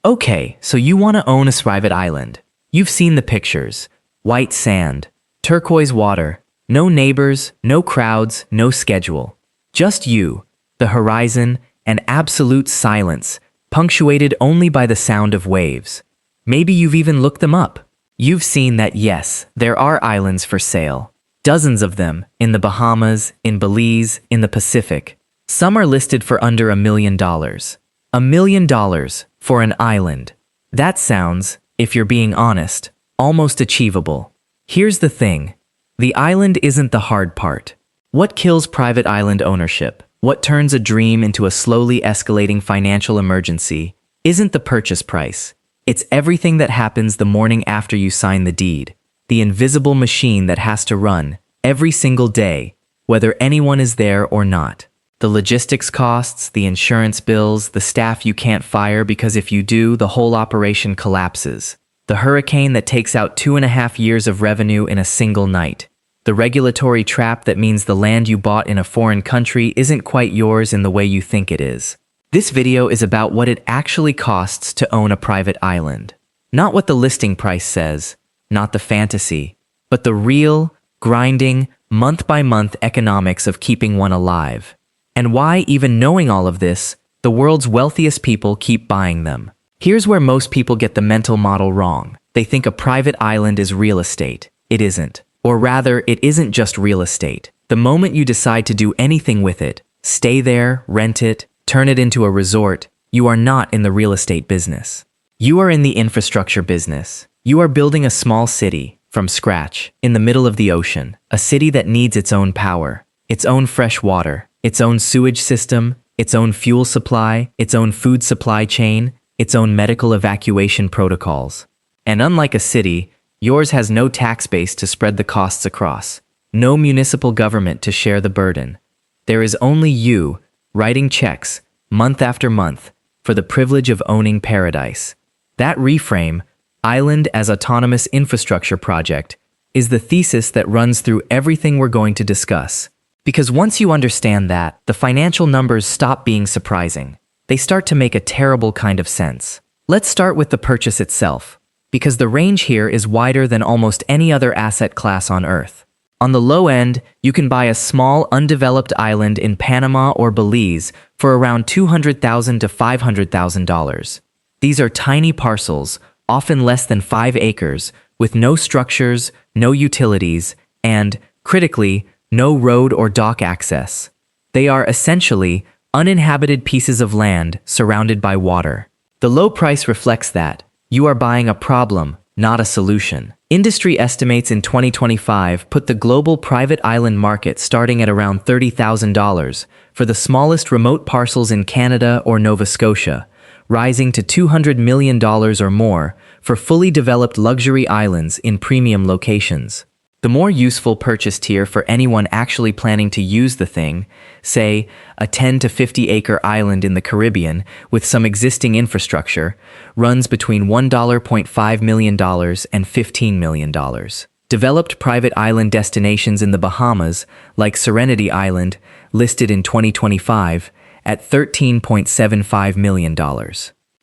Okay, so you want to own a private island. You've seen the pictures. White sand, turquoise water, no neighbors, no crowds, no schedule. Just you, the horizon, and absolute silence, punctuated only by the sound of waves. Maybe you've even looked them up. You've seen that yes, there are islands for sale. Dozens of them, in the Bahamas, in Belize, in the Pacific. Some are listed for under $1 million. $1 million for an island. That sounds, if you're being honest, almost achievable. Here's the thing. The island isn't the hard part. What kills private island ownership, what turns a dream into a slowly escalating financial emergency, isn't the purchase price. It's everything that happens the morning after you sign the deed. The invisible machine that has to run every single day, whether anyone is there or not. The logistics costs, the insurance bills, the staff you can't fire because if you do, the whole operation collapses. The hurricane that takes out 2.5 years of revenue in a single night. The regulatory trap that means the land you bought in a foreign country isn't quite yours in the way you think it is. This video is about what it actually costs to own a private island. Not what the listing price says, not the fantasy, but the real, grinding, month-by-month economics of keeping one alive. And why, even knowing all of this, the world's wealthiest people keep buying them. Here's where most people get the mental model wrong. They think a private island is real estate. It isn't. Or rather, it isn't just real estate. The moment you decide to do anything with it, stay there, rent it, turn it into a resort, you are not in the real estate business. You are in the infrastructure business. You are building a small city, from scratch, in the middle of the ocean. A city that needs its own power, its own fresh water, its own sewage system, its own fuel supply, its own food supply chain, its own medical evacuation protocols. And unlike a city, yours has no tax base to spread the costs across, no municipal government to share the burden. There is only you, writing checks, month after month, for the privilege of owning paradise. That reframe, island as autonomous infrastructure project, is the thesis that runs through everything we're going to discuss. Because once you understand that, the financial numbers stop being surprising. They start to make a terrible kind of sense. Let's start with the purchase itself, because the range here is wider than almost any other asset class on Earth. On the low end, you can buy a small, undeveloped island in Panama or Belize for around $200,000 to $500,000. These are tiny parcels, often less than 5 acres, with no structures, no utilities, and, critically, no road or dock access. They are essentially uninhabited pieces of land surrounded by water. The low price reflects that. You are buying a problem, not a solution. Industry estimates in 2025 put the global private island market starting at around $30,000 for the smallest remote parcels in Canada or Nova Scotia, rising to $200 million or more for fully developed luxury islands in premium locations. The more useful purchase tier for anyone actually planning to use the thing, say a 10 to 50 acre island in the Caribbean with some existing infrastructure, runs between $1.5 million and $15 million. Developed private island destinations in the Bahamas, like Serenity Island, listed in 2025 at $13.75 million.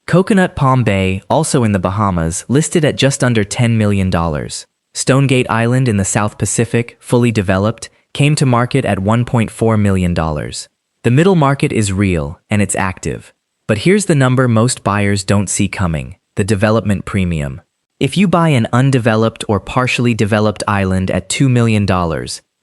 Coconut Palm Bay, also in the Bahamas, listed at just under $10 million. Stonegate Island in the South Pacific, fully developed, came to market at $1.4 million. The middle market is real, and it's active. But here's the number most buyers don't see coming, the development premium. If you buy an undeveloped or partially developed island at $2 million,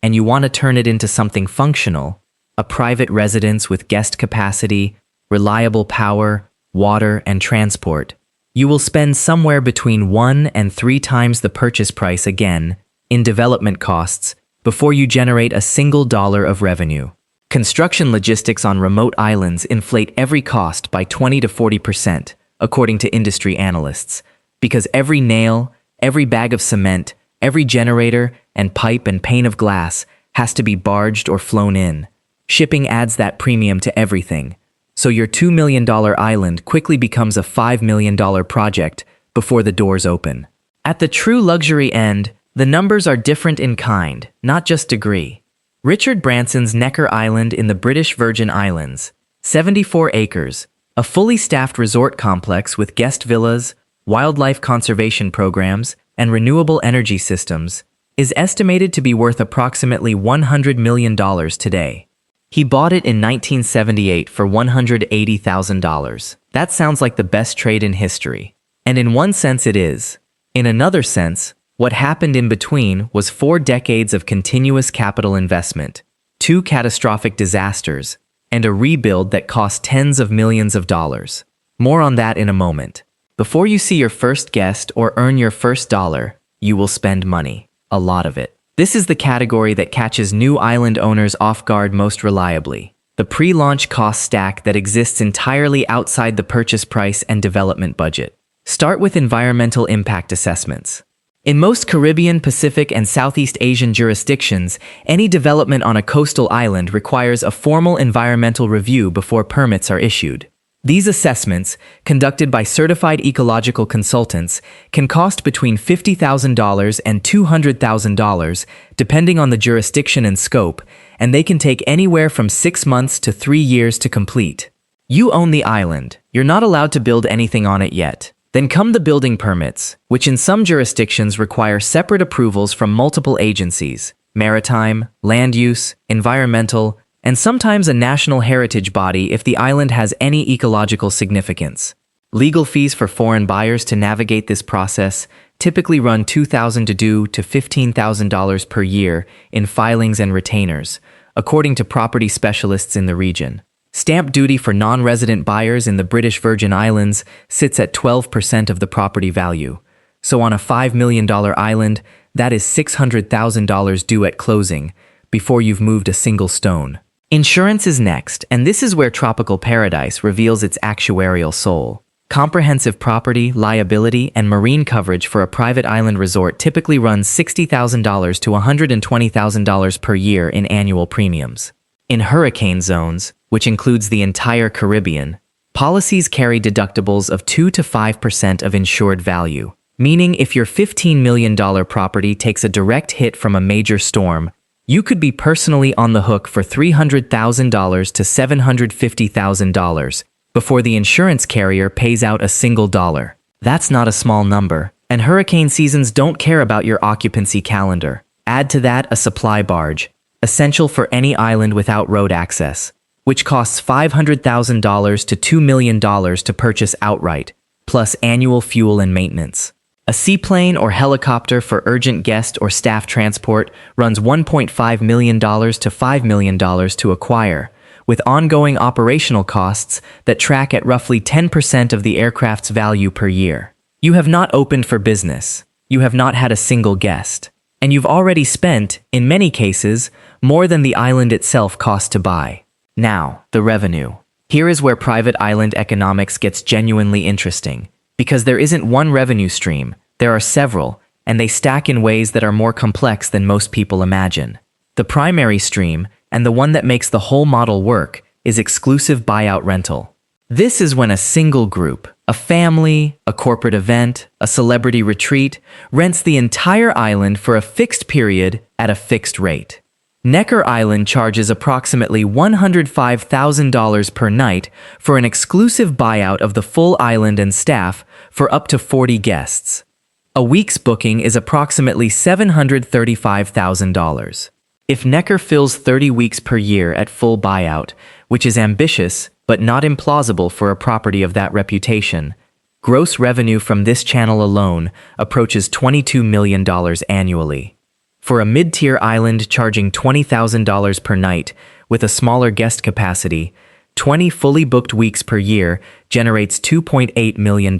and you want to turn it into something functional, a private residence with guest capacity, reliable power, water, and transport, you will spend somewhere between 1 and 3 times the purchase price again in development costs before you generate a single dollar of revenue. Construction logistics on remote islands inflate every cost by 20 to 40%, according to industry analysts, because every nail, every bag of cement, every generator, and pipe and pane of glass has to be barged or flown in. Shipping adds that premium to everything. So your $2 million island quickly becomes a $5 million project before the doors open. At the true luxury end, the numbers are different in kind, not just degree. Richard Branson's Necker Island in the British Virgin Islands, 74 acres, A fully staffed resort complex with guest villas, wildlife conservation programs, and renewable energy systems is estimated to be worth approximately $100 million today. He bought it in 1978 for $180,000. That sounds like the best trade in history. And in one sense it is. In another sense, what happened in between was 4 decades of continuous capital investment, 2 catastrophic disasters, and a rebuild that cost tens of millions of dollars. More on that in a moment. Before you see your first guest or earn your first dollar, you will spend money. A lot of it. This is the category that catches new island owners off guard most reliably. The pre-launch cost stack that exists entirely outside the purchase price and development budget. Start with environmental impact assessments. In most Caribbean, Pacific, and Southeast Asian jurisdictions, any development on a coastal island requires a formal environmental review before permits are issued. These assessments, conducted by certified ecological consultants, can cost between $50,000 and $200,000, depending on the jurisdiction and scope, and they can take anywhere from 6 months to 3 years to complete. You own the island. You're not allowed to build anything on it yet. Then come the building permits, which in some jurisdictions require separate approvals from multiple agencies: maritime, land use, environmental, and sometimes a national heritage body if the island has any ecological significance. Legal fees for foreign buyers to navigate this process typically run $2,000 to $15,000 per year in filings and retainers, according to property specialists in the region. Stamp duty for non-resident buyers in the British Virgin Islands sits at 12% of the property value. So on a $5 million island, that is $600,000 due at closing, before you've moved a single stone. Insurance is next, and this is where Tropical Paradise reveals its actuarial soul. Comprehensive property, liability, and marine coverage for a private island resort typically runs $60,000 to $120,000 per year in annual premiums. In hurricane zones, which includes the entire Caribbean, policies carry deductibles of 2 to 5% of insured value, meaning if your $15 million property takes a direct hit from a major storm, you could be personally on the hook for $300,000 to $750,000 before the insurance carrier pays out a single dollar. That's not a small number, and hurricane seasons don't care about your occupancy calendar. Add to that a supply barge, essential for any island without road access, which costs $500,000 to $2 million to purchase outright, plus annual fuel and maintenance. A seaplane or helicopter for urgent guest or staff transport runs $1.5 million to $5 million to acquire, with ongoing operational costs that track at roughly 10% of the aircraft's value per year. You have not opened for business. You have not had a single guest. And you've already spent, in many cases, more than the island itself cost to buy. Now, the revenue. Here is where private island economics gets genuinely interesting. Because there isn't one revenue stream, there are several, and they stack in ways that are more complex than most people imagine. The primary stream, and the one that makes the whole model work, is exclusive buyout rental. This is when a single group, a family, a corporate event, a celebrity retreat, rents the entire island for a fixed period at a fixed rate. Necker Island charges approximately $105,000 per night for an exclusive buyout of the full island and staff for up to 40 guests. A week's booking is approximately $735,000. If Necker fills 30 weeks per year at full buyout, which is ambitious but not implausible for a property of that reputation, gross revenue from this channel alone approaches $22 million annually. For a mid-tier island charging $20,000 per night with a smaller guest capacity, 20 fully booked weeks per year generates $2.8 million.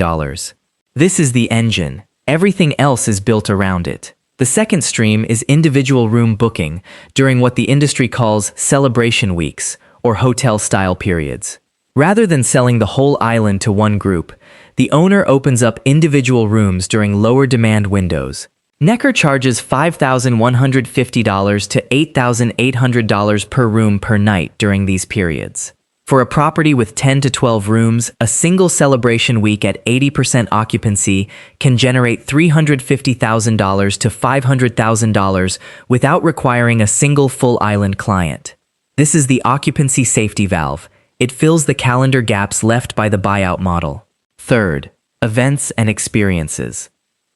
This is the engine. Everything else is built around it. The second stream is individual room booking during what the industry calls celebration weeks or hotel-style periods. Rather than selling the whole island to one group, the owner opens up individual rooms during lower demand windows. Necker charges $5,150 to $8,800 per room per night during these periods. For a property with 10 to 12 rooms, a single celebration week at 80% occupancy can generate $350,000 to $500,000 without requiring a single full island client. This is the occupancy safety valve. It fills the calendar gaps left by the buyout model. Third, events and experiences.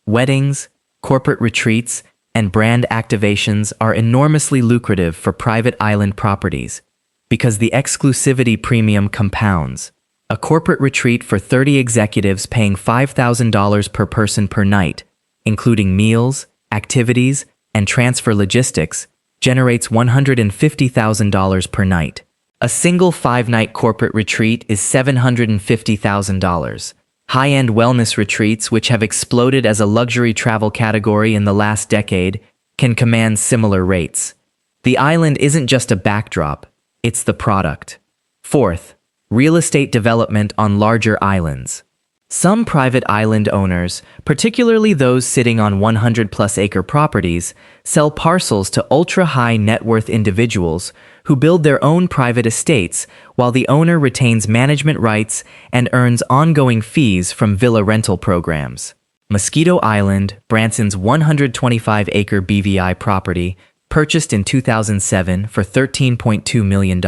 Weddings, corporate retreats, and brand activations are enormously lucrative for private island properties because the exclusivity premium compounds. A corporate retreat for 30 executives paying $5,000 per person per night, including meals, activities, and transfer logistics, generates $150,000 per night. A single 5-night corporate retreat is $750,000. High-end wellness retreats, which have exploded as a luxury travel category in the last decade, can command similar rates. The island isn't just a backdrop, it's the product. Fourth, real estate development on larger islands. Some private island owners, particularly those sitting on 100-plus acre properties, sell parcels to ultra-high net worth individuals who build their own private estates while the owner retains management rights and earns ongoing fees from villa rental programs. Mosquito Island, Branson's 125-acre BVI property, purchased in 2007 for $13.2 million,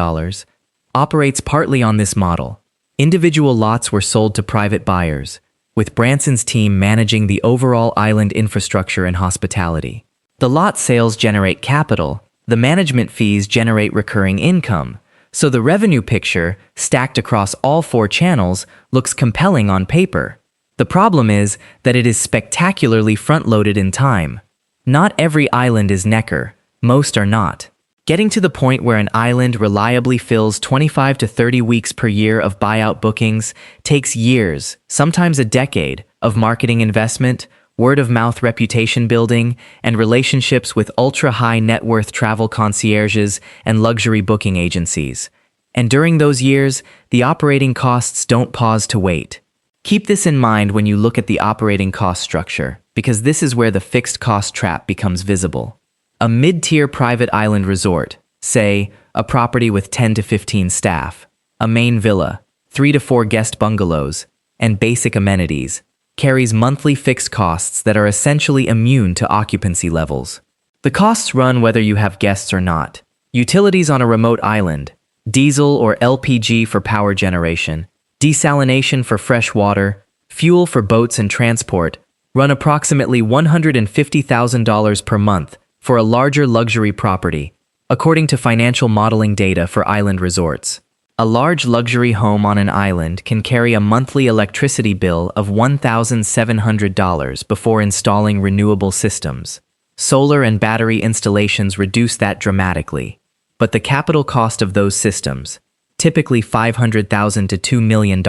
operates partly on this model. Individual lots were sold to private buyers, with Branson's team managing the overall island infrastructure and hospitality. The lot sales generate capital, the management fees generate recurring income, so the revenue picture, stacked across all 4 channels, looks compelling on paper. The problem is that it is spectacularly front-loaded in time. Not every island is Necker, most are not. Getting to the point where an island reliably fills 25 to 30 weeks per year of buyout bookings takes years, sometimes a decade, of marketing investment, word-of-mouth reputation building, and relationships with ultra-high net worth travel concierges and luxury booking agencies. And during those years, the operating costs don't pause to wait. Keep this in mind when you look at the operating cost structure, because this is where the fixed cost trap becomes visible. A mid-tier private island resort, say, a property with 10 to 15 staff, a main villa, 3 to 4 guest bungalows, and basic amenities, carries monthly fixed costs that are essentially immune to occupancy levels. The costs run whether you have guests or not. Utilities on a remote island, diesel or LPG for power generation, desalination for fresh water, fuel for boats and transport, run approximately $150,000 per month for a larger luxury property, according to financial modeling data for island resorts. A large luxury home on an island can carry a monthly electricity bill of $1,700 before installing renewable systems. Solar and battery installations reduce that dramatically, but the capital cost of those systems, typically $500,000 to $2 million,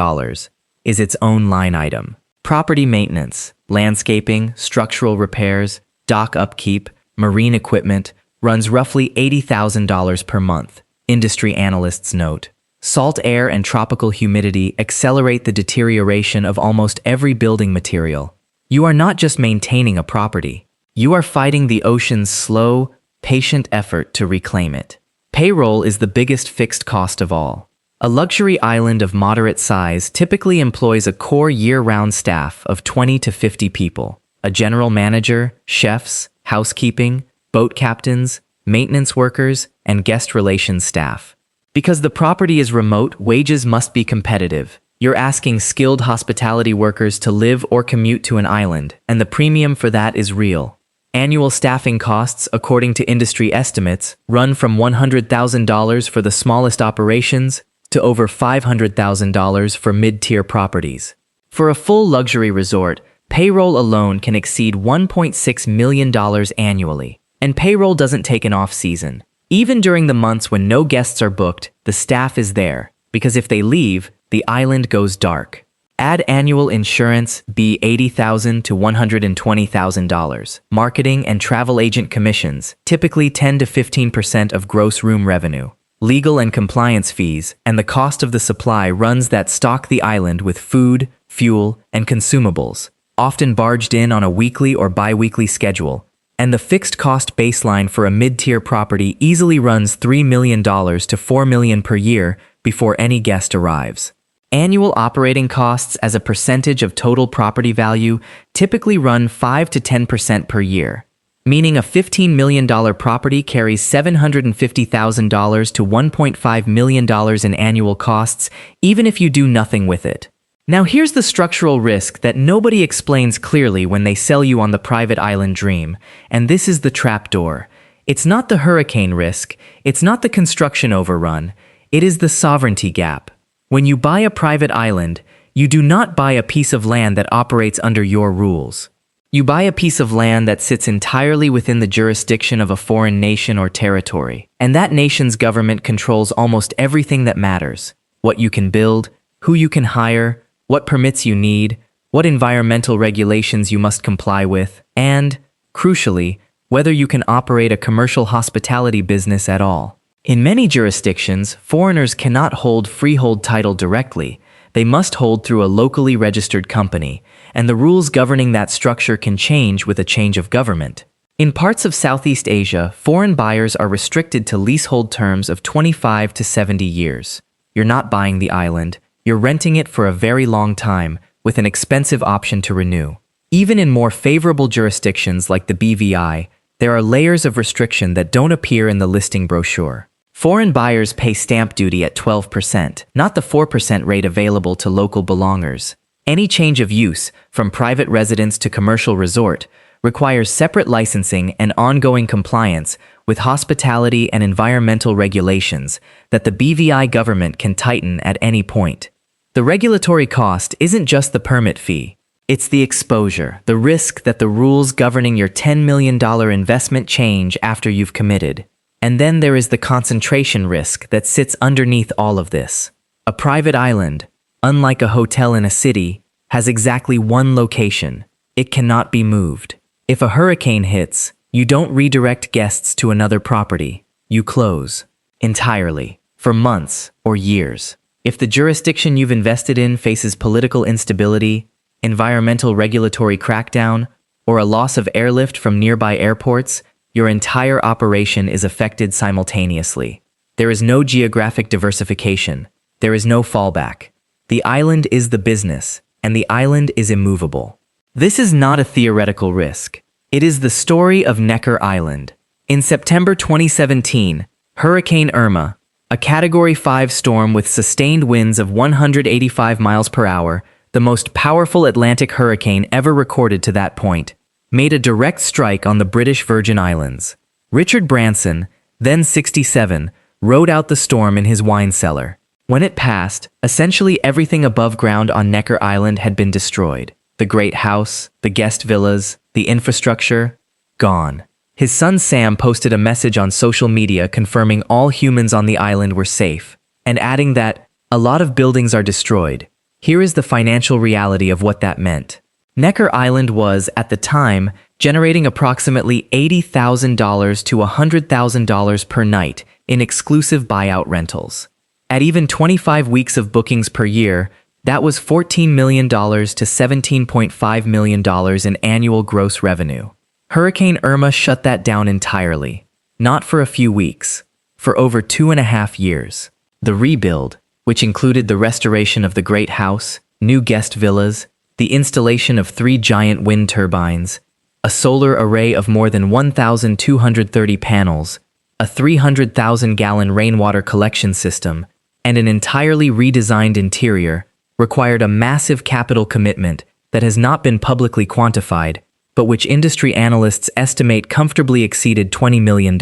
is its own line item. Property maintenance, landscaping, structural repairs, dock upkeep, marine equipment runs roughly $80,000 per month, industry analysts note. Salt air and tropical humidity accelerate the deterioration of almost every building material. You are not just maintaining a property, you are fighting the ocean's slow, patient effort to reclaim it. Payroll is the biggest fixed cost of all. A luxury island of moderate size typically employs a core year-round staff of 20 to 50 people, a general manager, chefs, housekeeping, boat captains, maintenance workers, and guest relations staff. Because the property is remote, wages must be competitive. You're asking skilled hospitality workers to live or commute to an island, and the premium for that is real. Annual staffing costs, according to industry estimates, run from $100,000 for the smallest operations to over $500,000 for mid-tier properties. For a full luxury resort, payroll alone can exceed $1.6 million annually, and payroll doesn't take an off-season. Even during the months when no guests are booked, the staff is there, because if they leave, the island goes dark. Add annual insurance, be $80,000 to $120,000. Marketing and travel agent commissions, typically 10 to 15% of gross room revenue. Legal and compliance fees, and the cost of the supply runs that stock the island with food, fuel, and consumables, often barged in on a weekly or bi-weekly schedule, and the fixed cost baseline for a mid-tier property easily runs $3 million to $4 million per year before any guest arrives. Annual operating costs as a percentage of total property value typically run 5 to 10% per year. meaning a $15 million property carries $750,000 to $1.5 million in annual costs, even if you do nothing with it. Now here's the structural risk that nobody explains clearly when they sell you on the private island dream, and this is the trapdoor. It's not the hurricane risk, it's not the construction overrun, it is the sovereignty gap. When you buy a private island, you do not buy a piece of land that operates under your rules. You buy a piece of land that sits entirely within the jurisdiction of a foreign nation or territory, and that nation's government controls almost everything that matters: what you can build, who you can hire, what permits you need, what environmental regulations you must comply with, and, crucially, whether you can operate a commercial hospitality business at all. In many jurisdictions, foreigners cannot hold freehold title directly. They must hold through a locally registered company, and the rules governing that structure can change with a change of government. In parts of Southeast Asia, foreign buyers are restricted to leasehold terms of 25 to 70 years. You're not buying the island, you're renting it for a very long time, with an expensive option to renew. Even in more favorable jurisdictions like the BVI, there are layers of restriction that don't appear in the listing brochure. Foreign buyers pay stamp duty at 12%, not the 4% rate available to local belongers. Any change of use, from private residence to commercial resort, requires separate licensing and ongoing compliance with hospitality and environmental regulations that the BVI government can tighten at any point. The regulatory cost isn't just the permit fee. It's the exposure, the risk that the rules governing your $10 million investment change after you've committed. And then there is the concentration risk that sits underneath all of this. A private island, unlike a hotel in a city, has exactly one location. It cannot be moved. If a hurricane hits, you don't redirect guests to another property. You close. Entirely. For months or years. If the jurisdiction you've invested in faces political instability, environmental regulatory crackdown, or a loss of airlift from nearby airports, your entire operation is affected simultaneously. There is no geographic diversification. There is no fallback. The island is the business, and the island is immovable. This is not a theoretical risk. It is the story of Necker Island. In September 2017, Hurricane Irma, a Category 5 storm with sustained winds of 185 miles per hour, the most powerful Atlantic hurricane ever recorded to that point, made a direct strike on the British Virgin Islands. Richard Branson, then 67, rode out the storm in his wine cellar. When it passed, essentially everything above ground on Necker Island had been destroyed. The great house, the guest villas, the infrastructure, gone. His son Sam posted a message on social media confirming all humans on the island were safe, and adding that, "A lot of buildings are destroyed. Here is the financial reality of what that meant." Necker Island was, at the time, generating approximately $80,000 to $100,000 per night in exclusive buyout rentals. At even 25 weeks of bookings per year, that was $14 million to $17.5 million in annual gross revenue. Hurricane Irma shut that down entirely. Not for a few weeks, for over 2.5 years. The rebuild, which included the restoration of the Great House, new guest villas, the installation of 3 giant wind turbines, a solar array of more than 1,230 panels, a 300,000-gallon rainwater collection system, and an entirely redesigned interior, required a massive capital commitment that has not been publicly quantified, but which industry analysts estimate comfortably exceeded $20 million.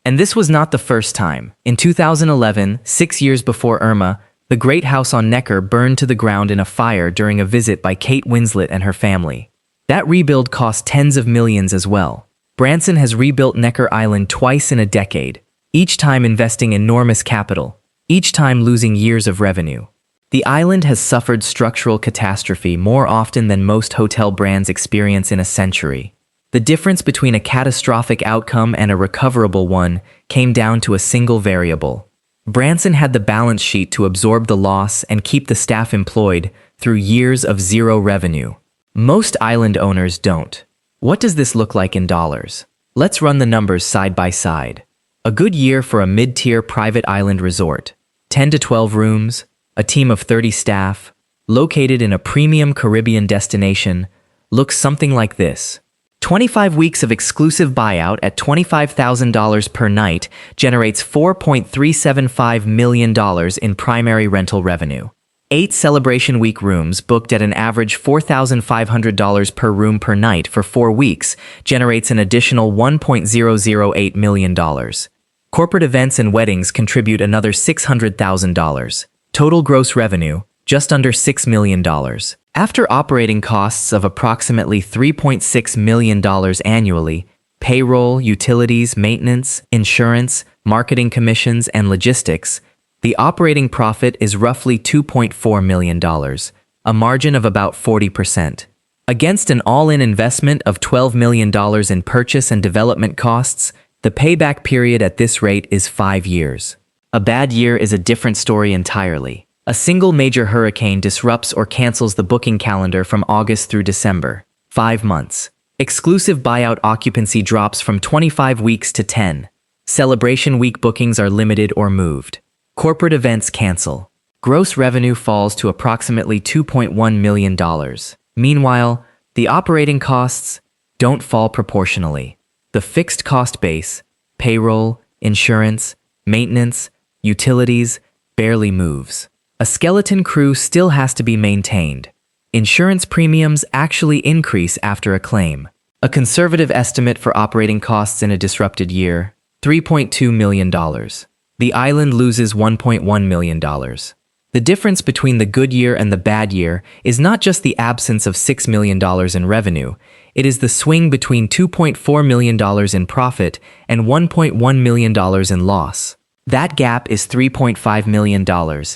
And this was not the first time. In 2011, 6 years before Irma, the Great House on Necker burned to the ground in a fire during a visit by Kate Winslet and her family. That rebuild cost tens of millions as well. Branson has rebuilt Necker Island twice in a decade, each time investing enormous capital, each time losing years of revenue. The island has suffered structural catastrophe more often than most hotel brands experience in a century. The difference between a catastrophic outcome and a recoverable one came down to a single variable. Branson had the balance sheet to absorb the loss and keep the staff employed through years of zero revenue. Most island owners don't. What does this look like in dollars? Let's run the numbers side by side. A good year for a mid-tier private island resort. 10 to 12 rooms, a team of 30 staff, located in a premium Caribbean destination, looks something like this. 25 weeks of exclusive buyout at $25,000 per night generates $4.375 million in primary rental revenue. 8 Celebration Week rooms booked at an average $4,500 per room per night for 4 weeks generates an additional $1.008 million. Corporate events and weddings contribute another $600,000. Total gross revenue, just under $6 million. After operating costs of approximately $3.6 million annually, payroll, utilities, maintenance, insurance, marketing commissions, and logistics, the operating profit is roughly $2.4 million, a margin of about 40%. Against an all-in investment of $12 million in purchase and development costs, the payback period at this rate is 5 years. A bad year is a different story entirely. A single major hurricane disrupts or cancels the booking calendar from August through December. 5 months. Exclusive buyout occupancy drops from 25 weeks to 10. Celebration Week bookings are limited or moved. Corporate events cancel. Gross revenue falls to approximately $2.1 million. Meanwhile, the operating costs don't fall proportionally. The fixed cost base, payroll, insurance, maintenance, utilities, barely moves. A skeleton crew still has to be maintained. Insurance premiums actually increase after a claim. A conservative estimate for operating costs in a disrupted year, $3.2 million. The island loses $1.1 million. The difference between the good year and the bad year is not just the absence of $6 million in revenue, it is the swing between $2.4 million in profit and $1.1 million in loss. That gap is $3.5 million,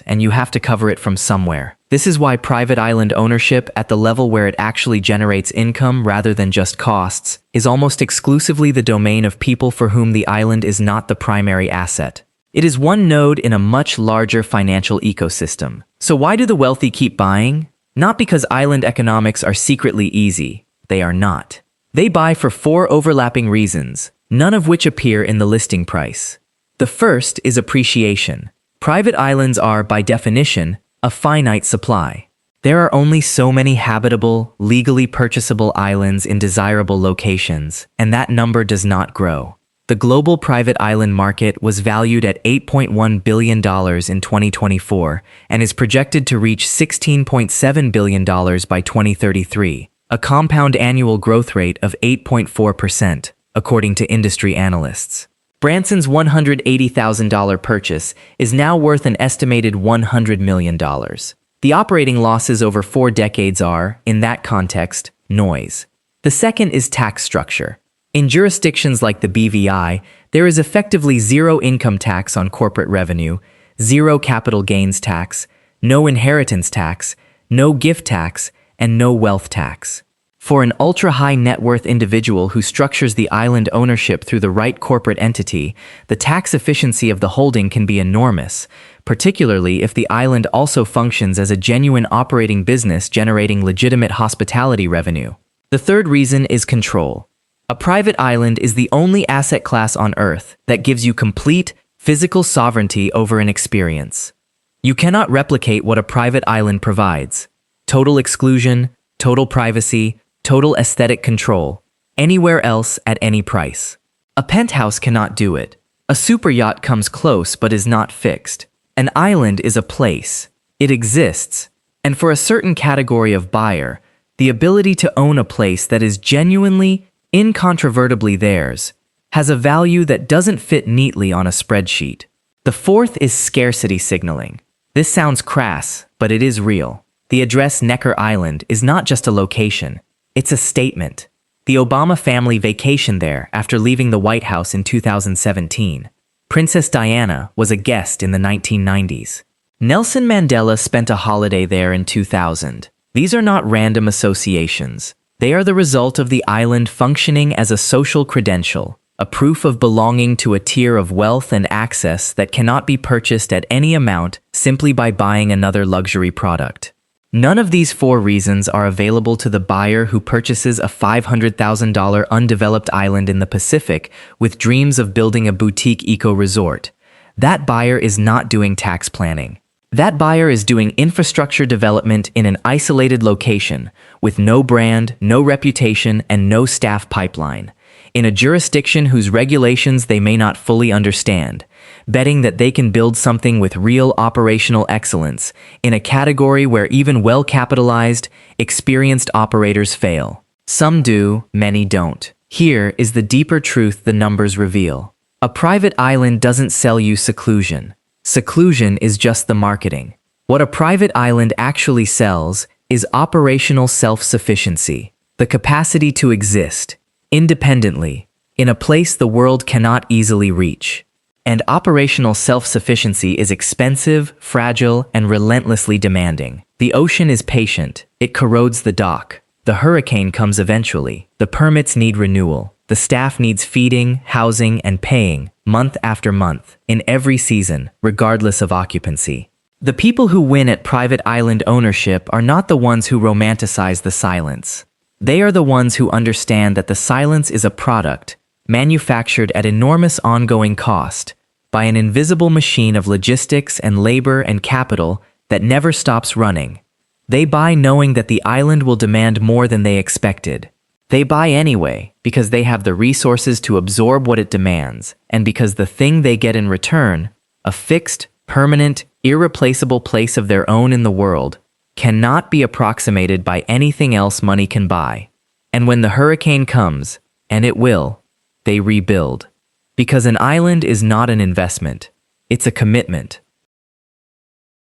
and you have to cover it from somewhere. This is why private island ownership, at the level where it actually generates income rather than just costs, is almost exclusively the domain of people for whom the island is not the primary asset. It is one node in a much larger financial ecosystem. So why do the wealthy keep buying? Not because island economics are secretly easy. They are not. They buy for 4 overlapping reasons, none of which appear in the listing price. The first is appreciation. Private islands are, by definition, a finite supply. There are only so many habitable, legally purchasable islands in desirable locations, and that number does not grow. The global private island market was valued at $8.1 billion in 2024 and is projected to reach $16.7 billion by 2033, a compound annual growth rate of 8.4%, according to industry analysts. Branson's $180,000 purchase is now worth an estimated $100 million. The operating losses over 4 decades are, in that context, noise. The second is tax structure. In jurisdictions like the BVI, there is effectively zero income tax on corporate revenue, zero capital gains tax, no inheritance tax, no gift tax, and no wealth tax. For an ultra-high net worth individual who structures the island ownership through the right corporate entity, the tax efficiency of the holding can be enormous, particularly if the island also functions as a genuine operating business generating legitimate hospitality revenue. The third reason is control. A private island is the only asset class on Earth that gives you complete, physical sovereignty over an experience. You cannot replicate what a private island provides: total exclusion, total privacy, total aesthetic control, anywhere else at any price. A penthouse cannot do it. A superyacht comes close but is not fixed. An island is a place. It exists. And for a certain category of buyer, the ability to own a place that is genuinely, incontrovertibly theirs, has a value that doesn't fit neatly on a spreadsheet. The fourth is scarcity signaling. This sounds crass, but it is real. The address Necker Island is not just a location. It's a statement. The Obama family vacationed there after leaving the White House in 2017. Princess Diana was a guest in the 1990s. Nelson Mandela spent a holiday there in 2000. These are not random associations. They are the result of the island functioning as a social credential, a proof of belonging to a tier of wealth and access that cannot be purchased at any amount simply by buying another luxury product. None of these 4 reasons are available to the buyer who purchases a $500,000 undeveloped island in the Pacific with dreams of building a boutique eco-resort. That buyer is not doing tax planning. That buyer is doing infrastructure development in an isolated location with no brand, no reputation, and no staff pipeline, in a jurisdiction whose regulations they may not fully understand, betting that they can build something with real operational excellence in a category where even well-capitalized, experienced operators fail. Some do, many don't. Here is the deeper truth the numbers reveal. A private island doesn't sell you seclusion. Seclusion is just the marketing. What a private island actually sells is operational self-sufficiency, the capacity to exist independently in a place the world cannot easily reach. And operational self-sufficiency is expensive, fragile, and relentlessly demanding. The ocean is patient. It corrodes the dock. The hurricane comes eventually. The permits need renewal. The staff needs feeding, housing, and paying, month after month, in every season, regardless of occupancy. The people who win at private island ownership are not the ones who romanticize the silence. They are the ones who understand that the silence is a product, manufactured at enormous ongoing cost, by an invisible machine of logistics and labor and capital that never stops running. They buy knowing that the island will demand more than they expected. They buy anyway, because they have the resources to absorb what it demands, and because the thing they get in return, a fixed, permanent, irreplaceable place of their own in the world, cannot be approximated by anything else money can buy. And when the hurricane comes, and it will, they rebuild. Because an island is not an investment, it's a commitment.